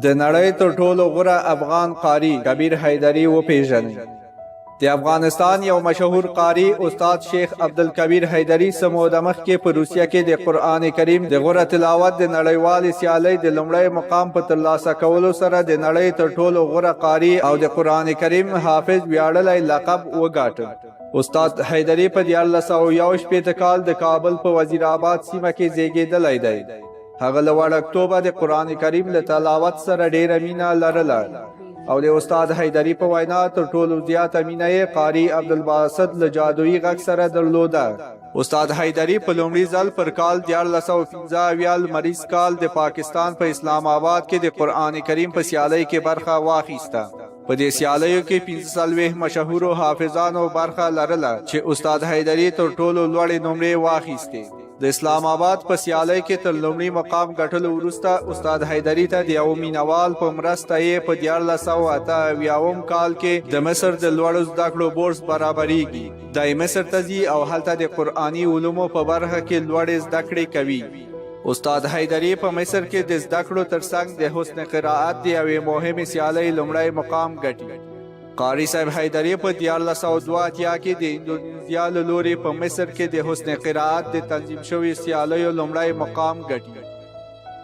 د نړۍ تر ټولو غوره افغان قاري کبیرحیدري وپیژنئ. د افغانستان یو مشهور قاري استاد شیخ عبدالکبیر حیدري څه موده مخکې په روسیه کې د قرآن کریم د غوره تلاوت د نړیوالې سیالۍ د لومړي مقام په ترلاسه کولو سره د نړۍ تر ټولو غوره قاري او د قرآن کریم حافظ ویاړلی لقب وګاټه. استاد حیدري په 1961 کال د کابل په وزیر آباد سیمه کې زیږیدلی دی. هغه له وړکتوبه د قرآن کریم له تلاوت سره ډیره مینه لرله او د استاد حیدري په وینا تر ټولو زیاته مینه یې قاري عبدالباسط له جادویي غږ سره درلوده. استاد حیدري په لومړي ځل پر کال 1415 لمریز کال د پاکستان په اسلام آباد کې د قرآن کریم په سیالۍ کې برخه واخیسته. په دې سیالیو کې 45 مشهورو حافظانو برخه لرله چې استاد حیدري تر ټولو لوړې نمرې واخیستې. د اسلام آباد په سیالۍ کې تر لومړي مقام ګټلو وروسته استاد حیدري ته د یو مینوال په مرسته یې په 1488 کال کې د مصر د لوړو زده کړو بورس برابریږي. دی مصر ته ځي او هلته د قرآني علومو په برخه کې لوړې زده کړې کوي. استاد حیدري په مصر کې د زده کړو ترڅنګ د حسن قرائت د یوې مهمې سیالۍ لومړی مقام ګټي. قاري صاحب حیدري په 1482 کې د اندونیزیا له لوري په مصر کې د حسن قرائت د تنظیم شوي سیالیو لومړی مقام ګټي.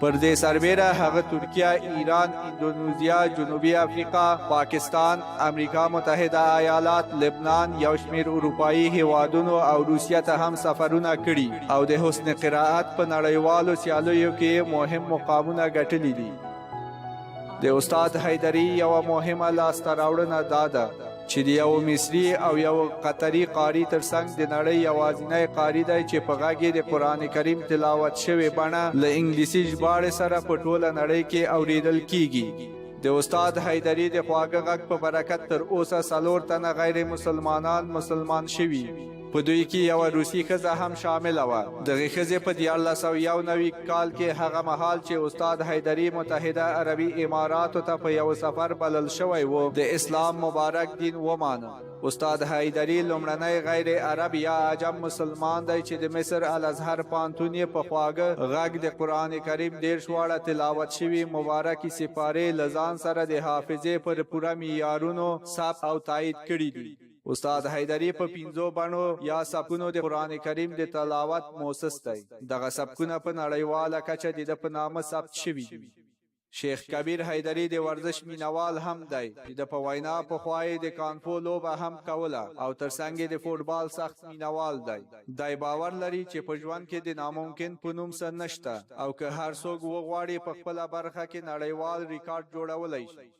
پر دې سربیره هغه ترکیه، ایران، اندونیزیا، جنوبي افریقا، پاکستان، امریکا متحده ایالات، لبنان، یو شمیر اروپایي هیوادونو او روسیه ته هم سفرونه کړي او د حسن قرائت په نړیوالو سیالیو کې مهم مقامونه ګټلي دي. د استاد حیدري یوه مهمه لاسته راوړنه دا ده چې د یو مصري او یو قطري قاري ترڅنګ د نړۍ یوازینی قاري دی چې په غږ یې د قرآن کریم تلاوت شوې بڼه له انګلیسي ژباړې سره په ټوله نړۍ کې اوریدل کیږي. د استاد حیدري د خواږه غږ په برکت تر اوسه 4 تنه غیر مسلمانان مسلمان شوي. په دوی کې یوه روسي ښځه هم شامله وه. دغې ښځې په 1491 کال کې هغه مهال چې استاد حیدري متحده عربي اماراتو ته په یو سفر بلل شوی و د اسلام مبارک دین ومانه. استاد حیدري لومړنی غیر عرب یا عجم مسلمان دی چې د مصر الازهر پوهنتون یې په خواږه غږ د قرآن کریم 10 واړه تلاوت شوي مبارکې سپارې له ځان سره د حافظې پر پوره معیارونو ثبت او تایید کړي دي. استاد حیدري په 5 بڼو یا سبکونو د قرآن کریم د تلاوت موسس دی. دغه سبکونه په نړیواله کچه د ده په نامه ثبت شوي دي. شیخ کبیرحیدري د ورزش مینوال هم دی چې د په وینا پخوا یې د کانفو لوبه هم کوله او ترڅنګ یې د فوټبال سخت مینوال دی. دی باور لري چې په ژوند کې د ناممکن په نوم څه نشته او که هر څوک وغواړي په خپله برخه کې نړیوال ریکارډ جوړولی شي.